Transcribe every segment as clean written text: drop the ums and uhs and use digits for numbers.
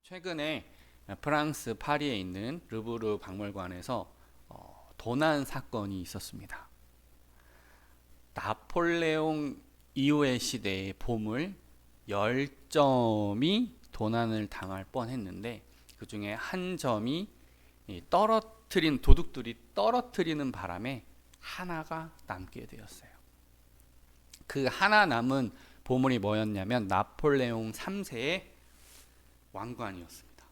최근에 프랑스 파리에 있는 르브르 박물관에서 도난 사건이 있었습니다. 나폴레옹 이후의 시대의 보물 10점이 도난을 당할 뻔했는데 그 중에 한 점이 도둑들이 떨어뜨리는 바람에 하나가 남게 되었어요. 그 하나 남은 보물이 뭐였냐면 나폴레옹 3세의 왕관이었습니다.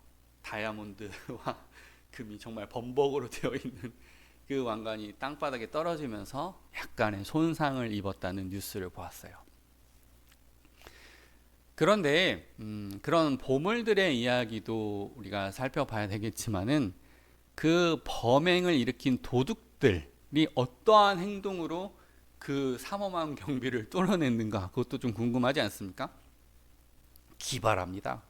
다이아몬드와 금이 정말 범벅으로 되어 있는 그 왕관이 땅바닥에 떨어지면서 약간의 손상을 입었다는 뉴스를 보았어요. 그런데 그런 보물들의 이야기도 우리가 살펴봐야 되겠지만은 그 범행을 일으킨 도둑들이 어떠한 행동으로 그 삼엄한 경비를 뚫어냈는가, 그것도 좀 궁금하지 않습니까? 기발합니다.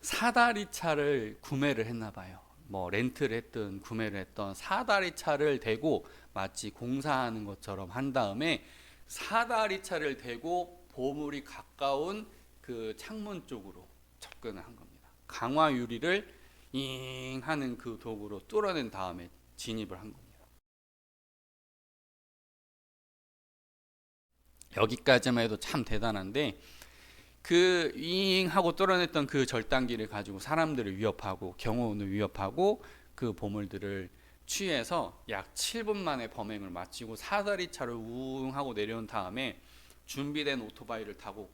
사다리 차를 구매를 했나 봐요. 뭐 렌트를 했든 구매를 했던 사다리 차를 대고 마치 공사하는 것처럼 한 다음에 사다리 차를 대고 보물이 가까운 그 창문 쪽으로 접근을 한 겁니다. 강화 유리를 잉 하는 그 도구로 뚫어낸 다음에 진입을 한 겁니다. 여기까지만 해도 참 대단한데 그 윙 하고 뚫어냈던 그 절단기를 가지고 사람들을 위협하고 경호원을 위협하고 그 보물들을 취해서 약 7분 만에 범행을 마치고 사다리 차를 우웅 하고 내려온 다음에 준비된 오토바이를 타고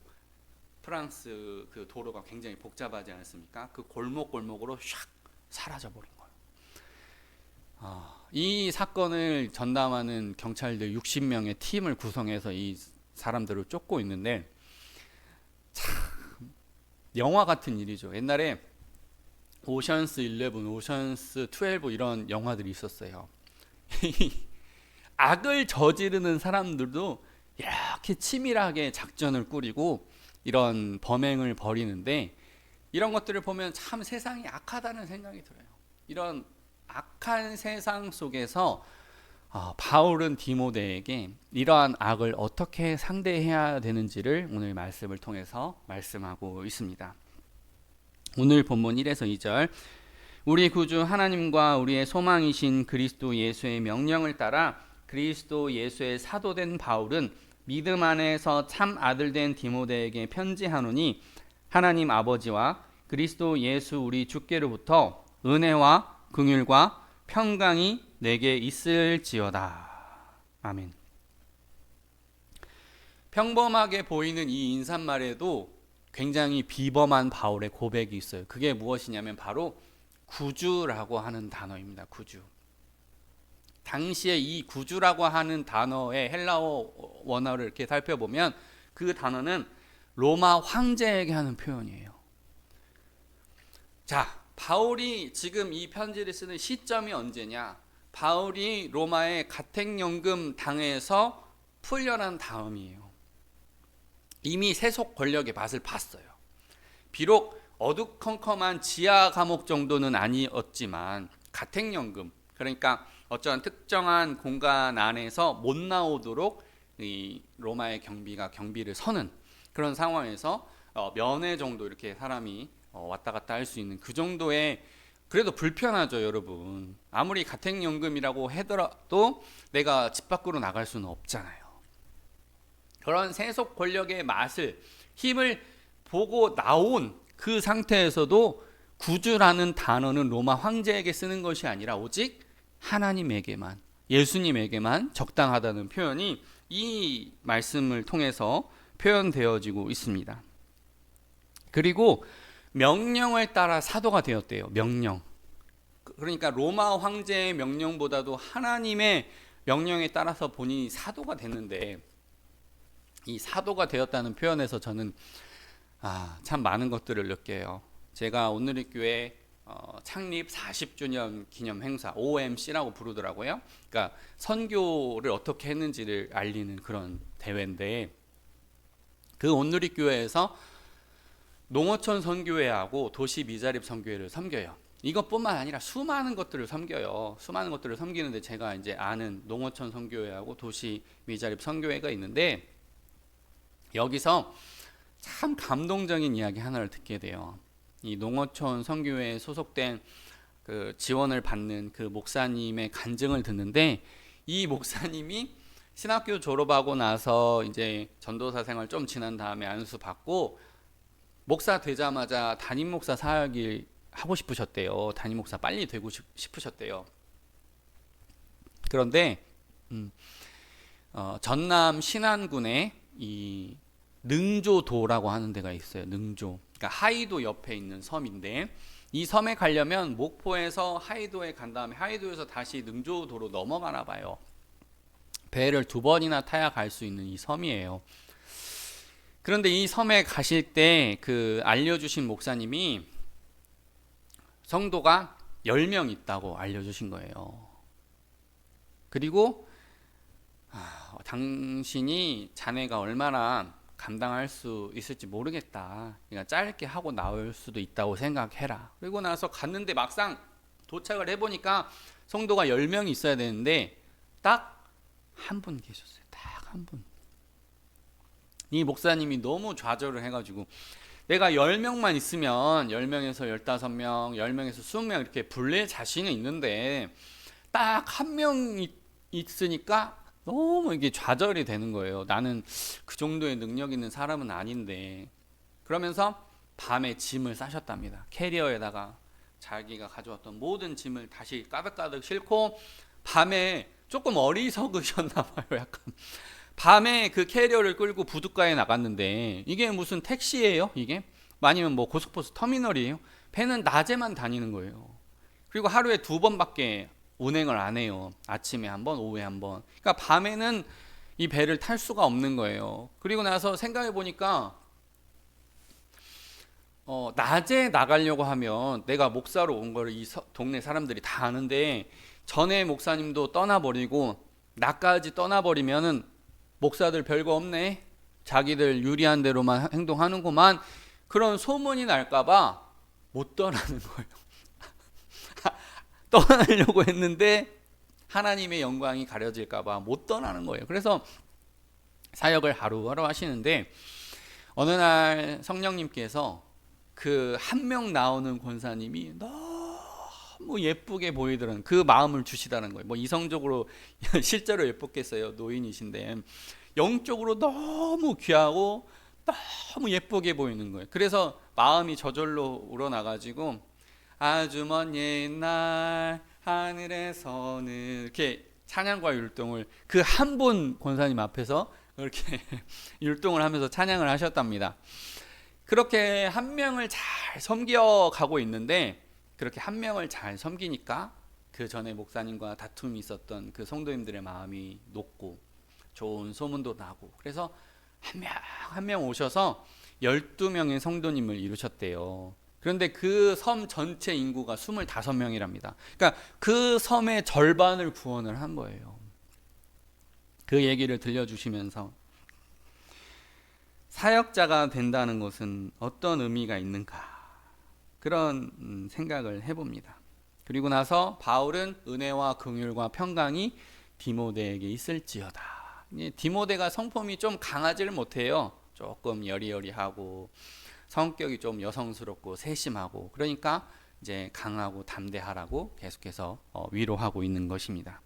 프랑스 그 도로가 굉장히 복잡하지 않습니까? 그 골목골목으로 샥 사라져 버린 거예요. 이 사건을 전담하는 경찰들 60명의 팀을 구성해서 이 사람들을 쫓고 있는데 영화 같은 일이죠. 옛날에 오션스 11, 오션스 12 이런 영화들이 있었어요. 악을 저지르는 사람들도 이렇게 치밀하게 작전을 꾸리고 이런 범행을 벌이는데 이런 것들을 보면 참 세상이 악하다는 생각이 들어요. 이런 악한 세상 속에서 바울은 디모데에게 이러한 악을 어떻게 상대해야 되는지를 오늘 말씀을 통해서 말씀하고 있습니다. 오늘 본문 1에서 2절 우리 구주 하나님과 우리의 소망이신 그리스도 예수의 명령을 따라 그리스도 예수의 사도된 바울은 믿음 안에서 참 아들된 디모데에게 편지하노니 하나님 아버지와 그리스도 예수 우리 주께로부터 은혜와 긍휼과 평강이 내게 있을지어다. 아멘. 평범하게 보이는 이 인사말에도 굉장히 비범한 바울의 고백이 있어요. 그게 무엇이냐면 바로 구주라고 하는 단어입니다. 구주. 당시에 이 구주라고 하는 단어의 헬라어 원어를 이렇게 살펴보면 그 단어는 로마 황제에게 하는 표현이에요. 자, 바울이 지금 이 편지를 쓰는 시점이 언제냐? 바울이 로마의 가택연금 당해서 풀려난 다음이에요. 이미 세속 권력의 맛을 봤어요. 비록 어두컴컴한 지하 감옥 정도는 아니었지만 가택연금, 그러니까 어쩌한 특정한 공간 안에서 못 나오도록 이 로마의 경비를 서는 그런 상황에서 면회 정도 이렇게 사람이 왔다 갔다 할 수 있는 그 정도의, 그래도 불편하죠 여러분. 아무리 가택연금이라고 하더라도 내가 집 밖으로 나갈 수는 없잖아요. 그런 세속 권력의 맛을, 힘을 보고 나온 그 상태에서도 구주라는 단어는 로마 황제에게 쓰는 것이 아니라 오직 하나님에게만, 예수님에게만 적당하다는 표현이 이 말씀을 통해서 표현되어지고 있습니다. 그리고 명령을 따라 사도가 되었대요. 명령. 그러니까 로마 황제의 명령보다도 하나님의 명령에 따라서 본인이 사도가 됐는데, 이 사도가 되었다는 표현에서 저는 참 많은 것들을 느껴요. 제가 오늘의 창립 40주년 기념 행사 OMC라고 부르더라고요. 그러니까 선교를 어떻게 했는지를 알리는 그런 대회인데, 그 온누리 교회에서 농어촌 선교회하고 도시 미자립 선교회를 섬겨요. 이것뿐만 아니라 수많은 것들을 섬겨요. 수많은 것들을 섬기는데 제가 이제 아는 농어촌 선교회하고 도시 미자립 선교회가 있는데, 여기서 참 감동적인 이야기 하나를 듣게 돼요. 이 농어촌 선교회에 소속된 그 지원을 받는 그 목사님의 간증을 듣는데, 이 목사님이 신학교 졸업하고 나서 이제 전도사 생활 좀 지난 다음에 안수 받고 목사 되자마자 담임 목사 사역을 하고 싶으셨대요. 담임 목사 빨리 되고 싶으셨대요. 그런데 전남 신안군에 이 능조도라고 하는 데가 있어요. 능조. 그러니까 하이도 옆에 있는 섬인데, 이 섬에 가려면 목포에서 하이도에 간 다음에 하이도에서 다시 능조도로 넘어가나 봐요. 배를 2번이나 타야 갈 수 있는 이 섬이에요. 그런데 이 섬에 가실 때 그 알려주신 목사님이 성도가 10명 있다고 알려주신 거예요. 그리고 당신이 자네가 얼마나 감당할 수 있을지 모르겠다. 그러니까 짧게 하고 나올 수도 있다고 생각해라. 그리고 나서 갔는데 막상 도착을 해보니까 성도가 10명이 있어야 되는데 딱 한 분 계셨어요. 딱 한 분. 이 목사님이 너무 좌절을 해가지고, 내가 10명만 있으면 10명에서 15명, 10명에서 20명 이렇게 불릴 자신은 있는데 딱 한 명 있으니까 너무 이게 좌절이 되는 거예요. 나는 그 정도의 능력 있는 사람은 아닌데. 그러면서 밤에 짐을 싸셨답니다. 캐리어에다가 자기가 가져왔던 모든 짐을 다시 가득가득 싣고, 밤에 조금 어리석으셨나 봐요. 약간 밤에 그 캐리어를 끌고 부둣가에 나갔는데, 이게 무슨 택시예요? 이게? 아니면 뭐 고속버스 터미널이에요? 배는 낮에만 다니는 거예요. 그리고 하루에 2번밖에 운행을 안 해요. 아침에 한 번, 오후에 한 번. 그러니까 밤에는 이 배를 탈 수가 없는 거예요. 그리고 나서 생각해 보니까 낮에 나가려고 하면 내가 목사로 온 거를 이 동네 사람들이 다 아는데, 전에 목사님도 떠나버리고 나까지 떠나버리면은 목사들 별거 없네, 자기들 유리한 대로만 행동하는구만, 그런 소문이 날까봐 못 떠나는 거예요. 떠나려고 했는데 하나님의 영광이 가려질까봐 못 떠나는 거예요. 그래서 사역을 하루하루 하시는데, 어느 날 성령님께서 그 한 명 나오는 권사님이 너무 예쁘게 보이더라는 그 마음을 주시다는 거예요. 뭐 이성적으로 실제로 예뻤겠어요. 노인이신데 영적으로 너무 귀하고 너무 예쁘게 보이는 거예요. 그래서 마음이 저절로 우러나가지고, 아주 먼 옛날 하늘에서는 이렇게 찬양과 율동을 그 한 분 권사님 앞에서 이렇게 율동을 하면서 찬양을 하셨답니다. 그렇게 한 명을 잘 섬겨 가고 있는데, 그렇게 한 명을 잘 섬기니까 그 전에 목사님과 다툼이 있었던 그 성도님들의 마음이 녹고 좋은 소문도 나고, 그래서 한 명 한 명 오셔서 12명의 성도님을 이루셨대요. 그런데 그 섬 전체 인구가 25명이랍니다. 그러니까 그 섬의 절반을 구원을 한 거예요. 그 얘기를 들려주시면서 사역자가 된다는 것은 어떤 의미가 있는가, 그런 생각을 해봅니다. 그리고 나서 바울은 은혜와 긍휼과 평강이 디모데에게 있을지어다. 디모데가 성품이 좀 강하지를 못해요. 조금 여리여리하고 성격이 좀 여성스럽고 세심하고, 그러니까 이제 강하고 담대하라고 계속해서 위로하고 있는 것입니다.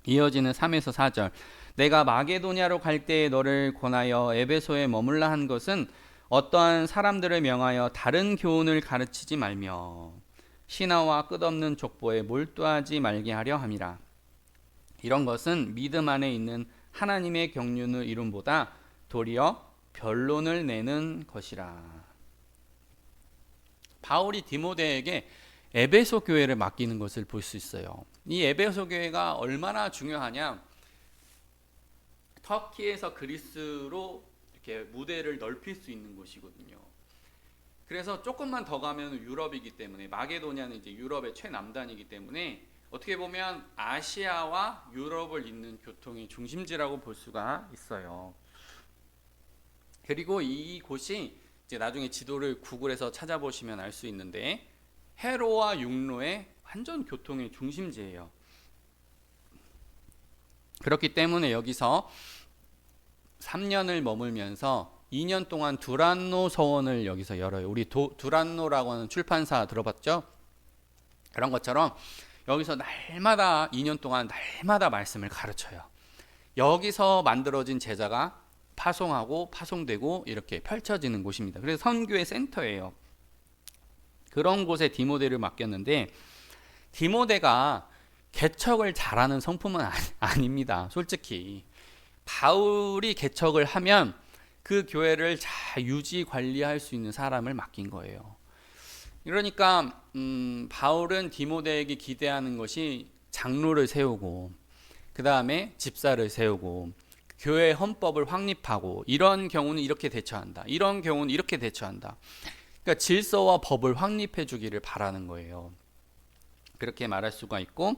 이어지는 3에서 4절. 내가 마게도냐로 갈 때에 너를 권하여 에베소에 머물라 한 것은 어떠한 사람들을 명하여 다른 교훈을 가르치지 말며 신화와 끝없는 족보에 몰두하지 말게 하려 함이라. 이런 것은 믿음 안에 있는 하나님의 경륜을 이룸보다 도리어 변론을 내는 것이라. 바울이 디모데에게 에베소 교회를 맡기는 것을 볼 수 있어요. 이 에베소 교회가 얼마나 중요하냐, 터키에서 그리스로 이렇게 무대를 넓힐 수 있는 곳이거든요. 그래서 조금만 더 가면 유럽이기 때문에, 마게도냐는 이제 유럽의 최남단이기 때문에 어떻게 보면 아시아와 유럽을 잇는 교통의 중심지라고 볼 수가 있어요. 그리고 이 곳이 이제 나중에 지도를 구글에서 찾아보시면 알 수 있는데, 해로와 육로의 완전 교통의 중심지예요. 그렇기 때문에 여기서 3년을 머물면서 2년 동안 두란노 서원을 여기서 열어요. 우리 두란노라고 하는 출판사 들어봤죠? 그런 것처럼 여기서 날마다 2년 동안 날마다 말씀을 가르쳐요. 여기서 만들어진 제자가 파송하고 파송되고 이렇게 펼쳐지는 곳입니다. 그래서 선교의 센터예요. 그런 곳에 디모데를 맡겼는데, 디모데가 개척을 잘하는 성품은 아닙니다. 솔직히 바울이 개척을 하면 그 교회를 잘 유지 관리할 수 있는 사람을 맡긴 거예요. 그러니까 바울은 디모데에게 기대하는 것이 장로를 세우고, 그 다음에 집사를 세우고, 교회 헌법을 확립하고, 이런 경우는 이렇게 대처한다, 이런 경우는 이렇게 대처한다. 그러니까 질서와 법을 확립해 주기를 바라는 거예요. 그렇게 말할 수가 있고,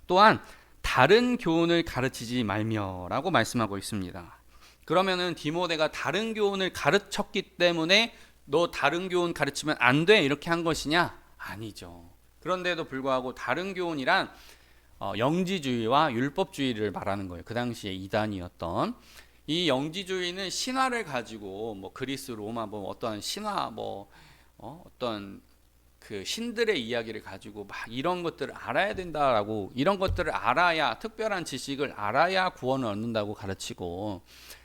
또한 다른 교훈을 가르치지 말며라고 말씀하고 있습니다. 그러면은 디모데가 다른 교훈을 가르쳤기 때문에 너 다른 교훈 가르치면 안 돼 이렇게 한 것이냐? 아니죠. 그런데도 불구하고 다른 교훈이란 영지주의와 율법주의를 말하는 거예요. 그 당시에 이단이었던 이 영지주의는 신화를 가지고 뭐 그리스, 로마 뭐 어떤 신화 어떤 그 신들의 이야기를 가지고 막 이런 것들을 알아야 된다라고, 이런 것들을 알아야, 특별한 지식을 알아야 구원을 얻는다고 가르치고,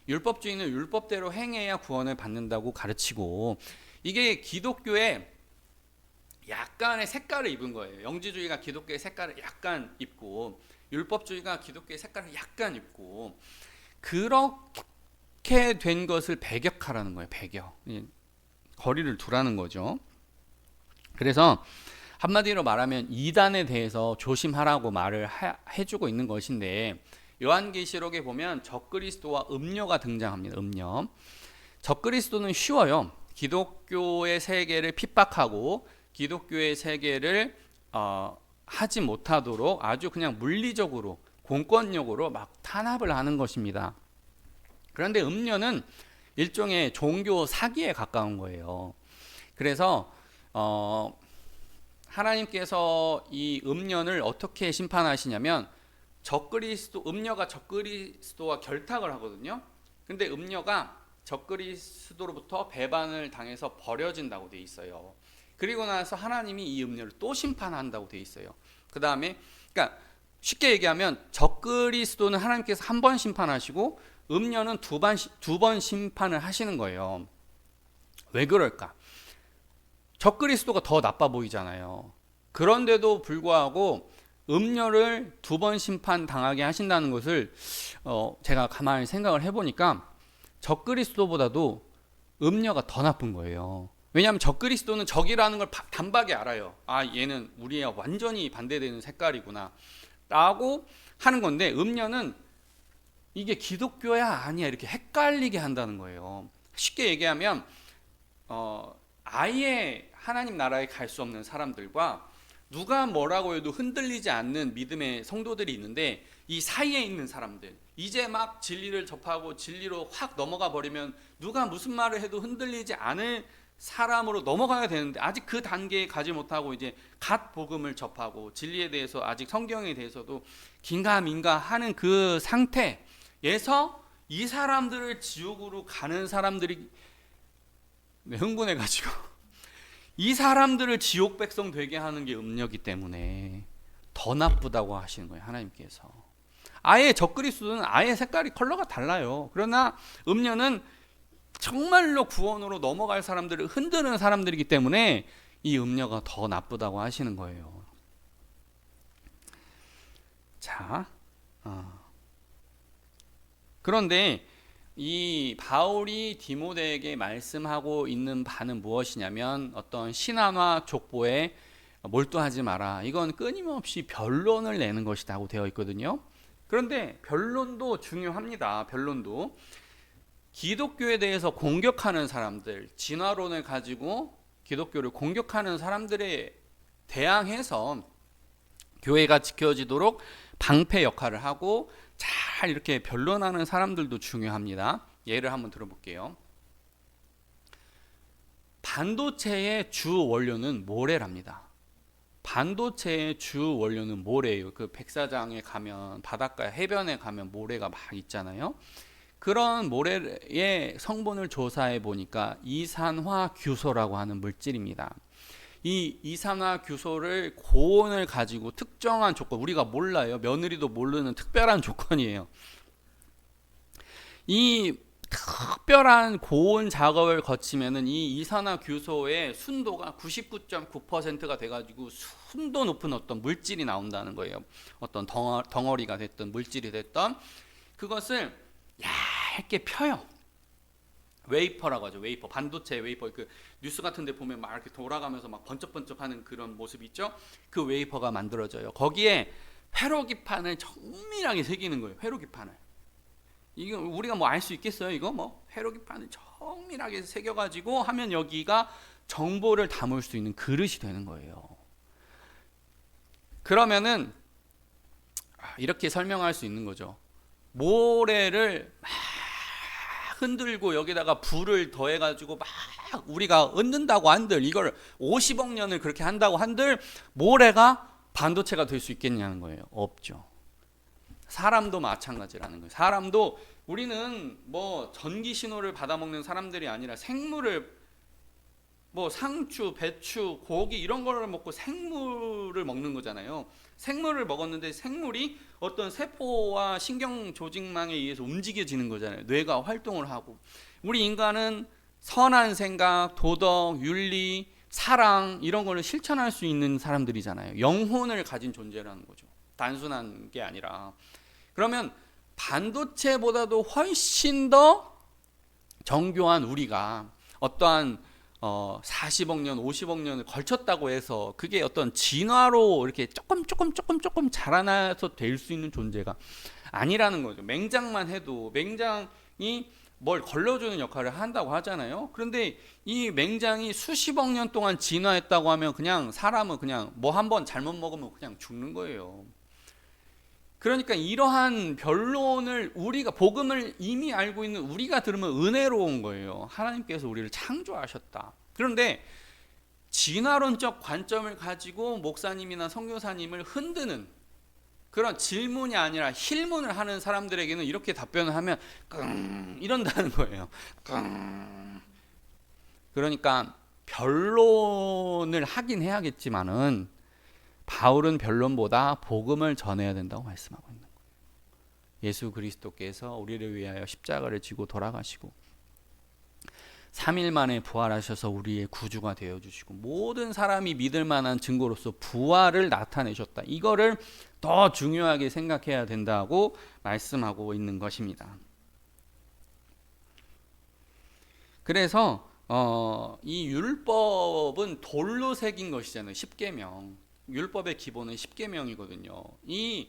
율법주의는 율법대로 행해야 구원을 받는다고 가르치고, 이게 기독교의 약간의 색깔을 입은 거예요. 영지주의가 기독교의 색깔을 약간 입고, 율법주의가 기독교의 색깔을 약간 입고, 그렇게 된 것을 배격하라는 거예요. 배격. 거리를 두라는 거죠. 그래서 한마디로 말하면 이단에 대해서 조심하라고 말을 해주고 있는 것인데, 요한계시록에 보면 적그리스도와 음녀가 등장합니다. 음녀. 적그리스도는 쉬워요. 기독교의 세계를 핍박하고 기독교의 세계를 하지 못하도록 아주 그냥 물리적으로, 공권력으로 막 탄압을 하는 것입니다. 그런데 음녀는 일종의 종교 사기에 가까운 거예요. 그래서 하나님께서 이 음녀를 어떻게 심판하시냐면, 음녀가 적그리스도와 결탁을 하거든요. 근데 음녀가 적그리스도로부터 배반을 당해서 버려진다고 돼 있어요. 그리고 나서 하나님이 이 음녀를 또 심판한다고 돼 있어요. 그 다음에, 그러니까 쉽게 얘기하면 적그리스도는 하나님께서 한 번 심판하시고 음녀는 두 번 심판을 하시는 거예요. 왜 그럴까? 적그리스도가 더 나빠 보이잖아요. 그런데도 불구하고 음녀를 두 번 심판 당하게 하신다는 것을 제가 가만히 생각을 해보니까 적그리스도보다도 음녀가 더 나쁜 거예요. 왜냐하면 적그리스도는 적이라는 걸 단박에 알아요. 아, 얘는 우리와 완전히 반대되는 색깔이구나 라고 하는 건데, 음녀는 이게 기독교야 아니야 이렇게 헷갈리게 한다는 거예요. 쉽게 얘기하면 아예 하나님 나라에 갈 수 없는 사람들과 누가 뭐라고 해도 흔들리지 않는 믿음의 성도들이 있는데, 이 사이에 있는 사람들, 이제 막 진리를 접하고 진리로 확 넘어가 버리면 누가 무슨 말을 해도 흔들리지 않을 사람으로 넘어가야 되는데, 아직 그 단계에 가지 못하고 이제 갓 복음을 접하고 진리에 대해서, 아직 성경에 대해서도 긴가민가 하는 그 상태에서 이 사람들을 지옥으로 가는 사람들이 흥분해가지고 이 사람들을 지옥 백성 되게 하는 게 음녀이기 때문에 더 나쁘다고 하시는 거예요. 하나님께서 아예 적그리스도는 아예 색깔이 컬러가 달라요. 그러나 음녀는 정말로 구원으로 넘어갈 사람들을 흔드는 사람들이기 때문에 이 음녀가 더 나쁘다고 하시는 거예요. 자, 그런데 이 바울이 디모데에게 말씀하고 있는 바는 무엇이냐면, 어떤 신앙화 족보에 몰두하지 마라, 이건 끊임없이 변론을 내는 것이라고 되어 있거든요. 그런데 변론도 중요합니다. 변론도 기독교에 대해서 공격하는 사람들, 진화론을 가지고 기독교를 공격하는 사람들에 대항해서 교회가 지켜지도록 방패 역할을 하고 잘 이렇게 변론하는 사람들도 중요합니다. 예를 한번 들어볼게요. 반도체의 주 원료는 모래랍니다. 반도체의 주 원료는 모래예요. 그 백사장에 가면, 바닷가 해변에 가면 모래가 막 있잖아요. 그런 모래의 성분을 조사해 보니까 이산화규소라고 하는 물질입니다. 이 이산화규소를 고온을 가지고 특정한 조건, 우리가 몰라요. 며느리도 모르는 특별한 조건이에요. 이 특별한 고온 작업을 거치면은 이 이산화규소의 순도가 99.9%가 돼가지고 순도 높은 어떤 물질이 나온다는 거예요. 어떤 덩어리가 됐든 물질이 됐든 그것을 얇게 펴요. 웨이퍼라고 하죠. 웨이퍼, 반도체 웨이퍼. 그 뉴스 같은 데 보면 막 이렇게 돌아가면서 막 번쩍번쩍하는 그런 모습 있죠. 그 웨이퍼가 만들어져요. 거기에 회로기판을 정밀하게 새기는 거예요. 회로기판을. 이거 우리가 뭐 알 수 있겠어요? 이거 뭐 회로기판을 정밀하게 새겨가지고 하면 여기가 정보를 담을 수 있는 그릇이 되는 거예요. 그러면은 이렇게 설명할 수 있는 거죠. 모래를 막 흔들고 여기다가 불을 더해가지고 막 우리가 얻는다고 한들, 이걸 50억 년을 그렇게 한다고 한들 모래가 반도체가 될 수 있겠냐는 거예요. 없죠. 사람도 마찬가지라는 거예요. 사람도 우리는 뭐 전기 신호를 받아먹는 사람들이 아니라 생물을, 뭐 상추, 배추, 고기 이런 거를 먹고 생물을 먹는 거잖아요. 생물을 먹었는데 생물이 어떤 세포와 신경 조직망에 의해서 움직여지는 거잖아요. 뇌가 활동을 하고. 우리 인간은 선한 생각, 도덕, 윤리, 사랑 이런 거를 실천할 수 있는 사람들이잖아요. 영혼을 가진 존재라는 거죠. 단순한 게 아니라. 그러면 반도체보다도 훨씬 더 정교한 우리가 어떠한 40억 년, 50억 년을 걸쳤다고 해서 그게 어떤 진화로 이렇게 조금 자라나서 될 수 있는 존재가 아니라는 거죠. 맹장만 해도, 맹장이 뭘 걸러주는 역할을 한다고 하잖아요. 그런데 이 맹장이 수십억 년 동안 진화했다고 하면 그냥 사람은 그냥 뭐 한번 잘못 먹으면 그냥 죽는 거예요. 그러니까 이러한 변론을 우리가, 복음을 이미 알고 있는 우리가 들으면 은혜로운 거예요. 하나님께서 우리를 창조하셨다. 그런데 진화론적 관점을 가지고 목사님이나 선교사님을 흔드는 그런 질문이 아니라 힐문을 하는 사람들에게는 이렇게 답변을 하면 끙 이런다는 거예요. 끙. 그러니까 변론을 하긴 해야겠지만은 바울은 변론보다 복음을 전해야 된다고 말씀하고 있는 거예요. 예수 그리스도께서 우리를 위하여 십자가를 지고 돌아가시고 3일 만에 부활하셔서 우리의 구주가 되어주시고 모든 사람이 믿을 만한 증거로서 부활을 나타내셨다. 이거를 더 중요하게 생각해야 된다고 말씀하고 있는 것입니다. 그래서 이 율법은 돌로 새긴 것이잖아요. 십계명. 율법의 기본은 십계명이거든요. 이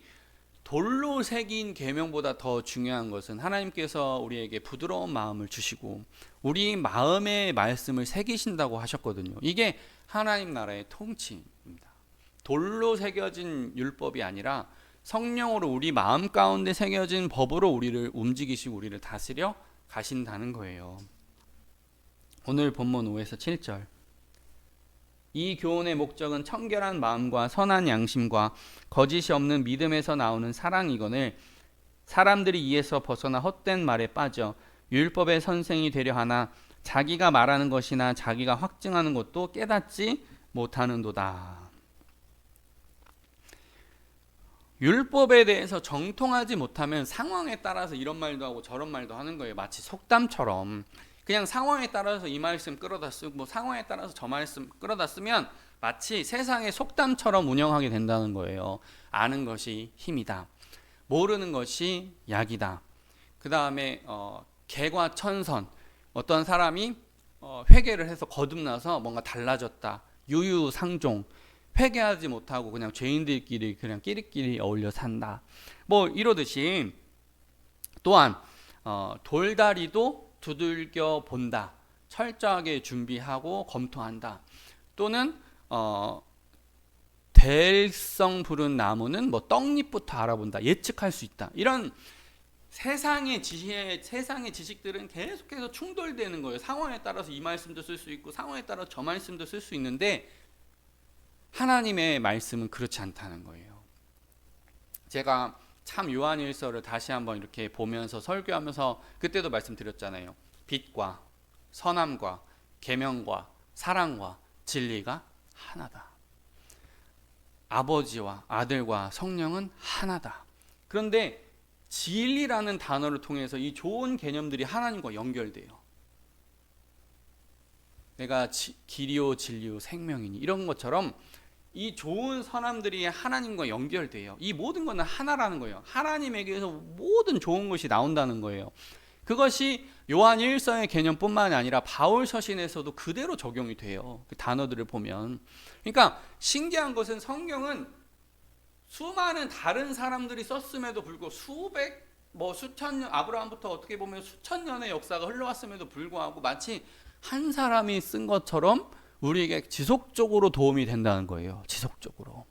돌로 새긴 계명보다 더 중요한 것은 하나님께서 우리에게 부드러운 마음을 주시고 우리 마음의 말씀을 새기신다고 하셨거든요. 이게 하나님 나라의 통치입니다. 돌로 새겨진 율법이 아니라 성령으로 우리 마음 가운데 새겨진 법으로 우리를 움직이시고 우리를 다스려 가신다는 거예요. 오늘 본문 5에서 7절. 이 교훈의 목적은 청결한 마음과 선한 양심과 거짓이 없는 믿음에서 나오는 사랑이거늘 사람들이 이에서 벗어나 헛된 말에 빠져 율법의 선생이 되려 하나 자기가 말하는 것이나 자기가 확증하는 것도 깨닫지 못하는도다. 율법에 대해서 정통하지 못하면 상황에 따라서 이런 말도 하고 저런 말도 하는 거예요. 마치 속담처럼. 그냥 상황에 따라서 이 말씀 끌어다 쓰고 뭐 상황에 따라서 저 말씀 끌어다 쓰면 마치 세상의 속담처럼 운영하게 된다는 거예요. 아는 것이 힘이다. 모르는 것이 약이다. 그 다음에 개과천선. 어떤 사람이 회개를 해서 거듭나서 뭔가 달라졌다. 유유상종. 회개하지 못하고 그냥 죄인들끼리 그냥 끼리끼리 어울려 산다. 뭐 이러듯이 또한 돌다리도 두들겨 본다. 철저하게 준비하고 검토한다. 또는 될성 부른 나무는 뭐 떡잎부터 알아본다. 예측할 수 있다. 이런 세상의 지식들은 계속해서 충돌되는 거예요. 상황에 따라서 이 말씀도 쓸 수 있고 상황에 따라서 저 말씀도 쓸 수 있는데 하나님의 말씀은 그렇지 않다는 거예요. 제가 참 요한일서를 다시 한번 이렇게 보면서 설교하면서 그때도 말씀드렸잖아요. 빛과 선함과 계명과 사랑과 진리가 하나다. 아버지와 아들과 성령은 하나다. 그런데 진리라는 단어를 통해서 이 좋은 개념들이 하나님과 연결돼요. 내가 길이요 진리요 생명이니 이런 것처럼 이 좋은 선함들이 하나님과 연결돼요. 이 모든 것은 하나라는 거예요. 하나님에게서 모든 좋은 것이 나온다는 거예요. 그것이 요한 1서의 개념뿐만 아니라 바울 서신에서도 그대로 적용이 돼요. 그 단어들을 보면. 그러니까 신기한 것은 성경은 수많은 다른 사람들이 썼음에도 불구하고 수천 년, 아브라함부터 어떻게 보면 수천 년의 역사가 흘러왔음에도 불구하고 마치 한 사람이 쓴 것처럼 우리에게 지속적으로 도움이 된다는 거예요. 지속적으로.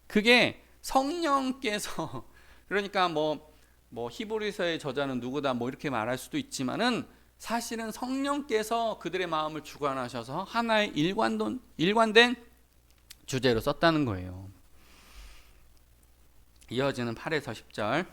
그게 성령께서 그러니까 뭐 히브리서의 저자는 누구다 뭐 이렇게 말할 수도 있지만은 사실은 성령께서 그들의 마음을 주관하셔서 하나의 일관된 주제로 썼다는 거예요. 이어지는 8에서 10절.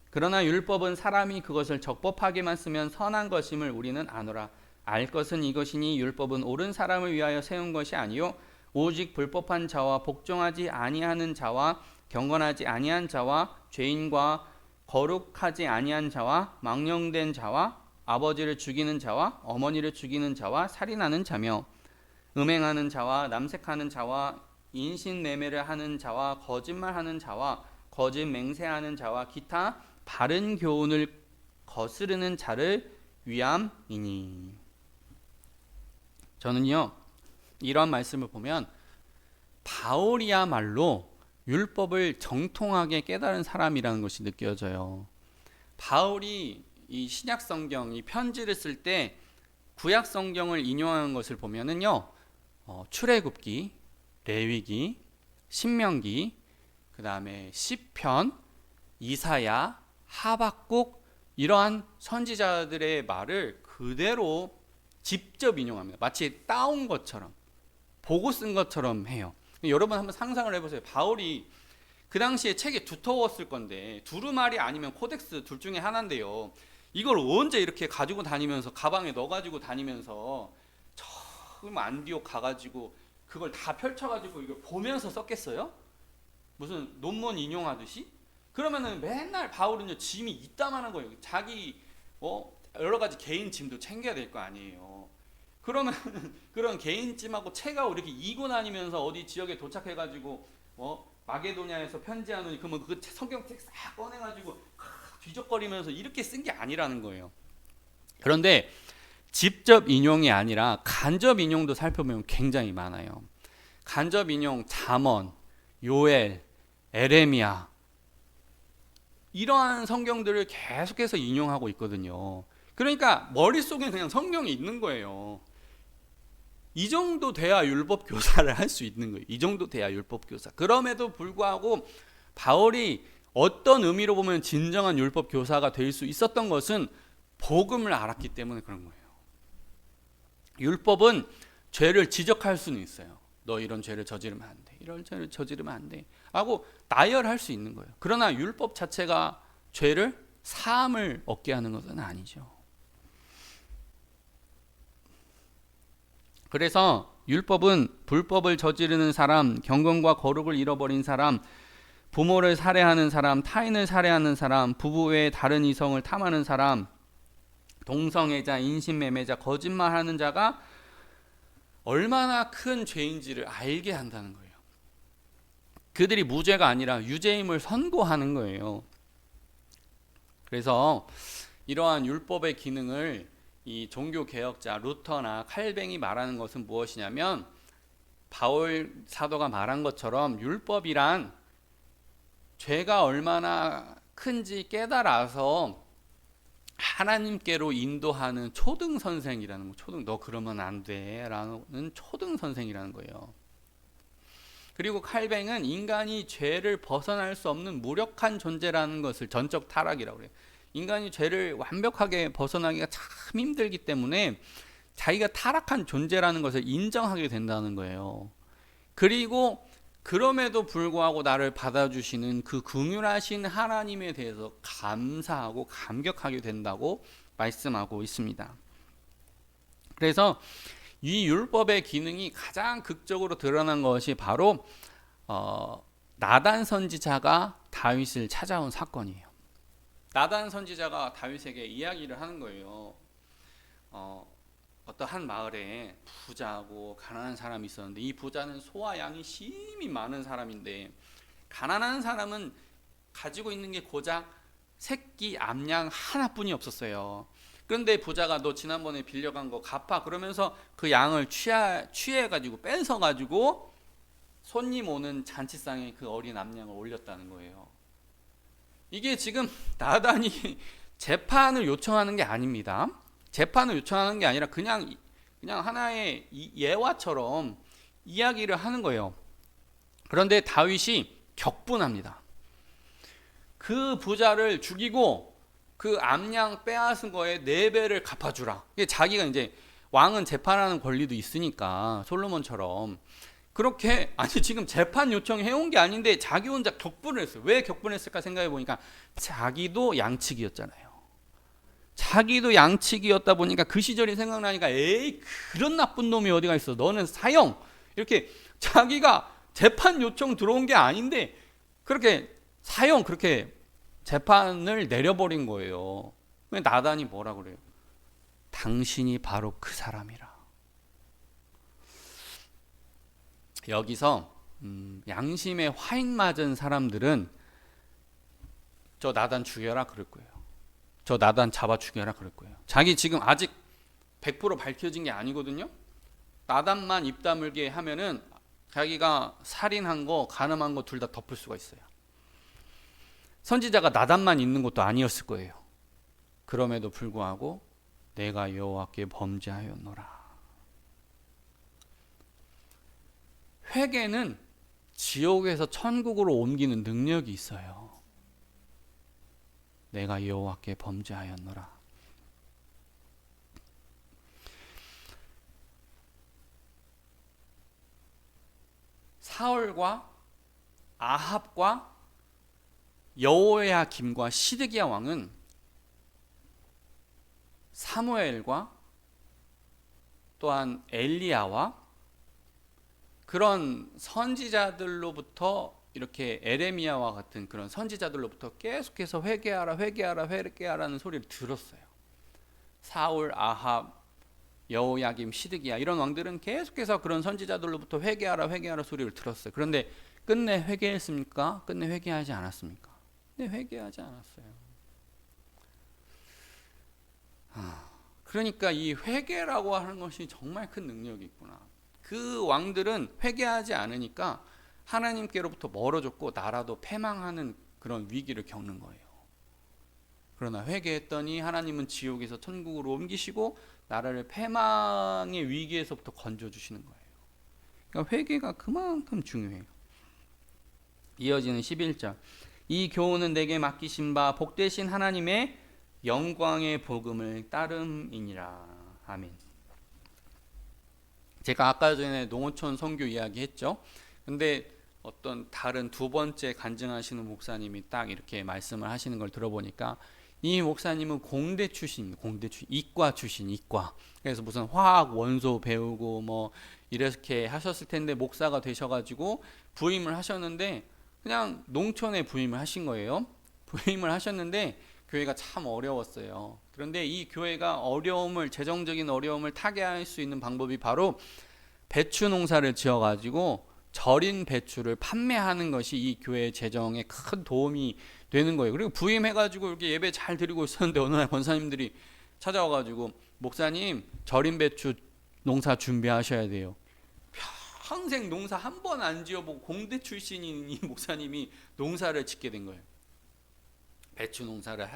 그러나 율법은 사람이 그것을 적법하게만 쓰면 선한 것임을 우리는 아노라. 알 것은 이것이니 율법은 옳은 사람을 위하여 세운 것이 아니요 오직 불법한 자와 복종하지 아니하는 자와 경건하지 아니한 자와 죄인과 거룩하지 아니한 자와 망령된 자와 아버지를 죽이는 자와 어머니를 죽이는 자와 살인하는 자며 음행하는 자와 남색하는 자와 인신매매를 하는 자와 거짓말하는 자와 거짓 맹세하는 자와 기타 바른 교훈을 거스르는 자를 위함이니. 저는요 이런 말씀을 보면 바울이야말로 율법을 정통하게 깨달은 사람이라는 것이 느껴져요. 바울이 이 신약 성경 이 편지를 쓸 때 구약 성경을 인용하는 것을 보면은요 출애굽기, 레위기, 신명기, 그 다음에 시편, 이사야, 하박국 이러한 선지자들의 말을 그대로 직접 인용합니다. 마치 따온 것처럼 보고 쓴 것처럼 해요. 여러분 한번 상상을 해보세요. 바울이 그 당시에 책이 두터웠을 건데 두루마리 아니면 코덱스 둘 중에 하나인데요. 이걸 언제 이렇게 가지고 다니면서 가방에 넣어가지고 다니면서 처음 안디옥 가가지고 그걸 다 펼쳐가지고 이걸 보면서 썼겠어요? 무슨 논문 인용하듯이? 그러면은 맨날 바울은요 짐이 이따만한 거예요. 자기 여러 가지 개인 짐도 챙겨야 될 거 아니에요. 그러면 그런 개인 짐하고 책하고 이렇게 이고 다니면서 어디 지역에 도착해가지고 마게도냐에서 편지하느니 그러면 그 성경책 싹 꺼내가지고 뒤적거리면서 이렇게 쓴 게 아니라는 거예요. 그런데 직접 인용이 아니라 간접 인용도 살펴보면 굉장히 많아요. 간접 인용 잠언, 요엘, 에레미야 이러한 성경들을 계속해서 인용하고 있거든요. 그러니까 머릿속에 그냥 성경이 있는 거예요. 이 정도 돼야 율법 교사를 할 수 있는 거예요. 이 정도 돼야 율법 교사. 그럼에도 불구하고 바울이 어떤 의미로 보면 진정한 율법 교사가 될 수 있었던 것은 복음을 알았기 때문에 그런 거예요. 율법은 죄를 지적할 수는 있어요. 너 이런 죄를 저지르면 안 돼. 이런 죄를 저지르면 안 돼. 하고 나열할 수 있는 거예요. 그러나 율법 자체가 죄를 사함을 얻게 하는 것은 아니죠. 그래서 율법은 불법을 저지르는 사람, 경건과 거룩을 잃어버린 사람, 부모를 살해하는 사람, 타인을 살해하는 사람, 부부 외에 다른 이성을 탐하는 사람, 동성애자, 인신매매자, 거짓말하는 자가 얼마나 큰 죄인지를 알게 한다는 거예요. 그들이 무죄가 아니라 유죄임을 선고하는 거예요. 그래서 이러한 율법의 기능을 이 종교개혁자 루터나 칼뱅이 말하는 것은 무엇이냐면 바울 사도가 말한 것처럼 율법이란 죄가 얼마나 큰지 깨달아서 하나님께로 인도하는 초등 선생이라는 거. 초등 너 그러면 안 돼라는 초등 선생이라는 거예요. 그리고 칼뱅은 인간이 죄를 벗어날 수 없는 무력한 존재라는 것을 전적 타락이라고 그래요. 인간이 죄를 완벽하게 벗어나기가 참 힘들기 때문에 자기가 타락한 존재라는 것을 인정하게 된다는 거예요. 그리고 그럼에도 불구하고 나를 받아주시는 그 긍휼하신 하나님에 대해서 감사하고 감격하게 된다고 말씀하고 있습니다. 그래서 이 율법의 기능이 가장 극적으로 드러난 것이 바로 나단 선지자가 다윗을 찾아온 사건이에요. 나단 선지자가 다윗에게 이야기를 하는 거예요. 어떠한 마을에 부자하고 가난한 사람이 있었는데, 이 부자는 소와 양이 심히 많은 사람인데, 가난한 사람은 가지고 있는 게 고작 새끼 암양 하나뿐이 없었어요. 그런데 부자가 너 지난번에 빌려간 거 갚아 그러면서 그 양을 취해가지고 뺏어가지고 손님 오는 잔치상에 그 어린 암양을 올렸다는 거예요. 이게 지금 나단이 재판을 요청하는 게 아닙니다. 재판을 요청하는 게 아니라 그냥 하나의 예화처럼 이야기를 하는 거예요. 그런데 다윗이 격분합니다. 그 부자를 죽이고 그 암양 빼앗은 거에 4배를 갚아주라. 자기가 이제 왕은 재판하는 권리도 있으니까 솔로몬처럼 그렇게, 아니 지금 재판 요청해온 게 아닌데 자기 혼자 격분을 했어요. 왜 격분했을까 생각해 보니까 자기도 양측이었잖아요. 자기도 양측이었다 보니까 그 시절이 생각나니까 에이 그런 나쁜 놈이 어디가 있어, 너는 사형, 이렇게 자기가 재판 요청 들어온 게 아닌데 그렇게 사형, 그렇게 재판을 내려버린 거예요. 나단이 뭐라 그래요? 당신이 바로 그 사람이라. 여기서 양심에 화인 맞은 사람들은 저 나단 죽여라 그럴 거예요. 저 나단 잡아 죽여라 그럴 거예요. 자기 지금 아직 100% 밝혀진 게 아니거든요. 나단만 입 다물게 하면은 자기가 살인한 거, 간음한 거 둘 다 덮을 수가 있어요. 선지자가 나단만 있는 것도 아니었을 거예요. 그럼에도 불구하고 내가 여호와께 범죄하였노라. 회개는 지옥에서 천국으로 옮기는 능력이 있어요. 내가 여호와께 범죄하였노라. 사울과 아합과 여호야김과 시드기야 왕은 사무엘과 또한 엘리야와 그런 선지자들로부터, 이렇게 에레미야와 같은 그런 선지자들로부터 계속해서 회개하라 회개하라 회개하라는 소리를 들었어요. 사울, 아합, 여호야김, 시드기야 이런 왕들은 계속해서 그런 선지자들로부터 회개하라 회개하라 소리를 들었어요. 그런데 끝내 회개했습니까? 끝내 회개하지 않았습니까? 네, 회개하지 않았어요. 그러니까 이 회개라고 하는 것이 정말 큰 능력이 있구나. 그 왕들은 회개하지 않으니까 하나님께로부터 멀어졌고 나라도 패망하는 그런 위기를 겪는 거예요. 그러나 회개했더니 하나님은 지옥에서 천국으로 옮기시고 나라를 패망의 위기에서부터 건져주시는 거예요. 그러니까 회개가 그만큼 중요해요. 이어지는 11절. 이 교훈은 내게 맡기신 바 복되신 하나님의 영광의 복음을 따름이니라. 아멘. 제가 아까 전에 농어촌 선교 이야기했죠. 근데 어떤 다른 두 번째 간증하시는 목사님이 딱 이렇게 말씀을 하시는 걸 들어보니까 이 목사님은 공대 출신, 이과 출신, 이과. 그래서 무슨 화학 원소 배우고 뭐 이렇게 하셨을 텐데 목사가 되셔가지고 부임을 하셨는데 그냥 농촌에 부임을 하신 거예요. 부임을 하셨는데 교회가 참 어려웠어요. 그런데 이 교회가 재정적인 어려움을 타개할 수 있는 방법이 바로 배추 농사를 지어가지고 절인 배추를 판매하는 것이 이 교회의 재정에 큰 도움이 되는 거예요. 그리고 부임해가지고 이렇게 예배 잘 드리고 있었는데 어느 날 권사님들이 찾아와가지고 목사님 절인 배추 농사 준비하셔야 돼요. 평생 농사 한 번 안 지어보고 공대 출신인 이 목사님이 농사를 짓게 된 거예요. 배추 농사를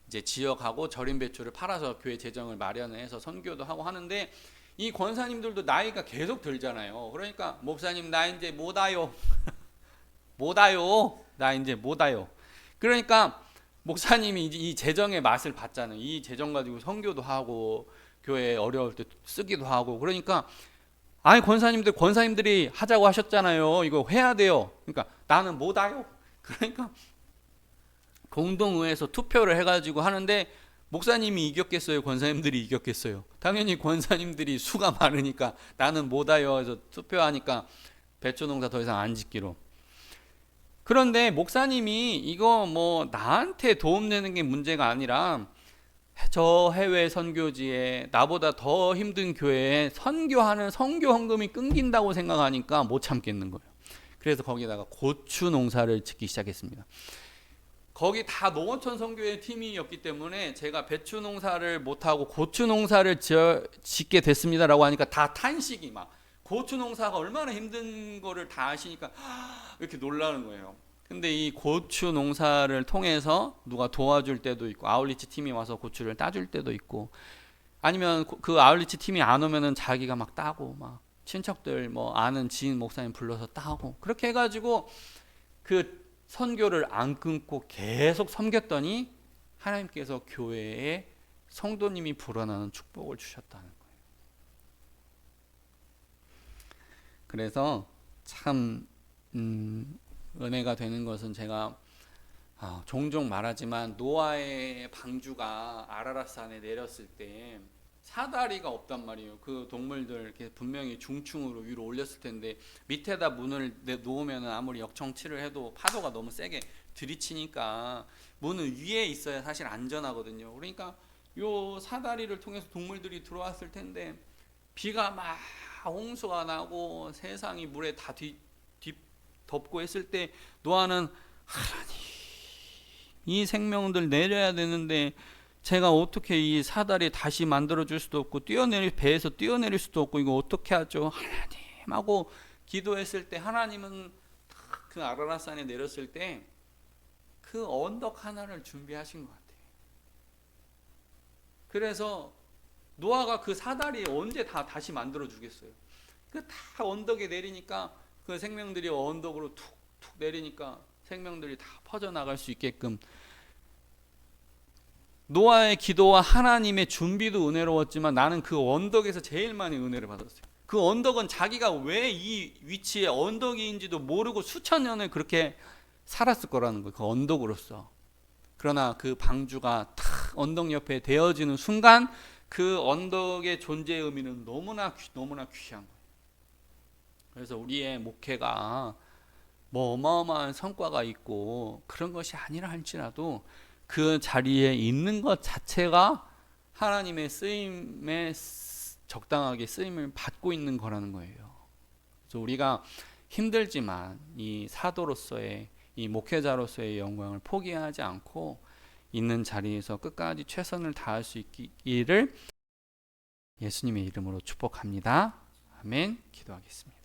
이제 지어가고 절인 배추를 팔아서 교회 재정을 마련해서 선교도 하고 하는데 이 권사님들도 나이가 계속 들잖아요. 그러니까 목사님 나 이제 못 와요. 나 이제 못 와요. 그러니까 목사님이 이 재정의 맛을 봤잖아요. 이 재정 가지고 선교도 하고 교회 어려울 때 쓰기도 하고 그러니까 아니 권사님들이 하자고 하셨잖아요. 이거 해야 돼요. 그러니까 나는 못해요. 그러니까 공동의회에서 투표를 해가지고 하는데 목사님이 이겼겠어요? 권사님들이 이겼겠어요? 당연히 권사님들이 수가 많으니까 나는 못해요. 해서 투표하니까 배추농사 더 이상 안 짓기로. 그런데 목사님이 이거 뭐 나한테 도움되는 게 문제가 아니라 저 해외 선교지에 나보다 더 힘든 교회에 선교하는 선교 헌금이 끊긴다고 생각하니까 못 참겠는 거예요. 그래서 거기다가 고추 농사를 짓기 시작했습니다. 거기 다 농어촌 선교회 팀이었기 때문에 제가 배추 농사를 못하고 고추 농사를 짓게 됐습니다라고 하니까 다 탄식이 막, 고추 농사가 얼마나 힘든 거를 다 아시니까 이렇게 놀라는 거예요. 근데 이 고추 농사를 통해서 누가 도와줄 때도 있고, 아울리치 팀이 와서 고추를 따줄 때도 있고, 아니면 그 아울리치 팀이 안 오면은 자기가 막 따고, 막 친척들 뭐 아는 지인 목사님 불러서 따고, 그렇게 해가지고 그 선교를 안 끊고 계속 섬겼더니 하나님께서 교회에 성도님이 불어나는 축복을 주셨다는 거예요. 그래서 참 은혜가 되는 것은, 제가 종종 말하지만 노아의 방주가 아라랏산에 내렸을 때 사다리가 없단 말이에요. 그 동물들 이렇게 분명히 중층으로 위로 올렸을 텐데 밑에다 문을 놓으면 아무리 역청치를 해도 파도가 너무 세게 들이치니까 문은 위에 있어야 사실 안전하거든요. 그러니까 요 사다리를 통해서 동물들이 들어왔을 텐데 비가 막 홍수가 나고 세상이 물에 다 덮고 했을 때 노아는, 하나님, 이 생명들 내려야 되는데 제가 어떻게 이 사다리 다시 만들어 줄 수도 없고 배에서 뛰어내릴 수도 없고 이거 어떻게 하죠? 하나님 하고 기도했을 때 하나님은 그 아라랏산에 내렸을 때 그 언덕 하나를 준비하신 것 같아요. 그래서 노아가 그 사다리 언제 다시 만들어 주겠어요? 그 다 언덕에 내리니까 그 생명들이 언덕으로 툭툭 내리니까 생명들이 다 퍼져나갈 수 있게끔 노아의 기도와 하나님의 준비도 은혜로웠지만 나는 그 언덕에서 제일 많이 은혜를 받았어요. 그 언덕은 자기가 왜 이 위치에 언덕인지도 모르고 수천 년을 그렇게 살았을 거라는 거예요. 그 언덕으로서. 그러나 그 방주가 탁 언덕 옆에 되어지는 순간 그 언덕의 존재의 의미는 너무나 귀한 거예요. 그래서 우리의 목회가 뭐 어마어마한 성과가 있고 그런 것이 아니라 할지라도 그 자리에 있는 것 자체가 하나님의 쓰임에 적당하게 쓰임을 받고 있는 거라는 거예요. 그래서 우리가 힘들지만 이 사도로서의, 이 목회자로서의 영광을 포기하지 않고 있는 자리에서 끝까지 최선을 다할 수 있기를 예수님의 이름으로 축복합니다. 아멘. 기도하겠습니다.